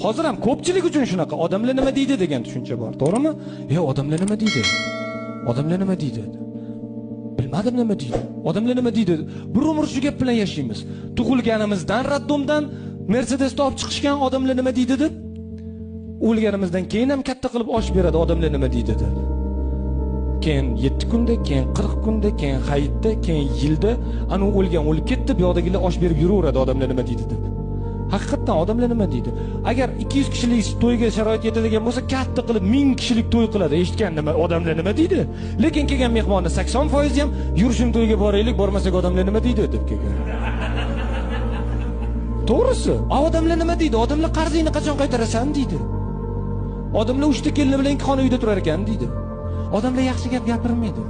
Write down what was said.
Hozir ham ko'pchilik uchun shunaqa odamlar nima deydi degan tushuncha bor, to'g'rimi? Odamlar nima deydi? Odamlar nima deydi? Bilmadim nima deydi. Odamlar nima deydi? Bir umr shu gap bilan yashaymiz. Tug'ilganimizdan raddomdan Mercedesda olib chiqishgan odamlar nima deydi deb. O'lganimizdan keyin ham katta qilib osh beradi odamlar nima deydi deb. Keyin 7 kunda, keyin 40 kunda, keyin hayitda, keyin yilda ana o'lgan o'lib ketdi, bu yoqdagilar osh berib yuraveradi odamlar nima deydi deb. Haqiqatan odamlar nima deydi? Agar 200 kishilik to'yga sharoit yetadigan bo'lsa, katta qilib 1000 kishilik to'y qiladi. Eshitgan nima odamlar nima deydi? Lekin kelgan mehmonni 80% ham yurishim to'yga boraylik, bormasak odamlar nima deydi deb kelgan. To'g'risi, odamlar nima deydi? Odamlar qarzingni qachon qaytarasan deydi. Odamlar 3 ta kelini bilan 2 xona uyda turar ekan deydi. Odamlar yaxshi gap gapirmaydi.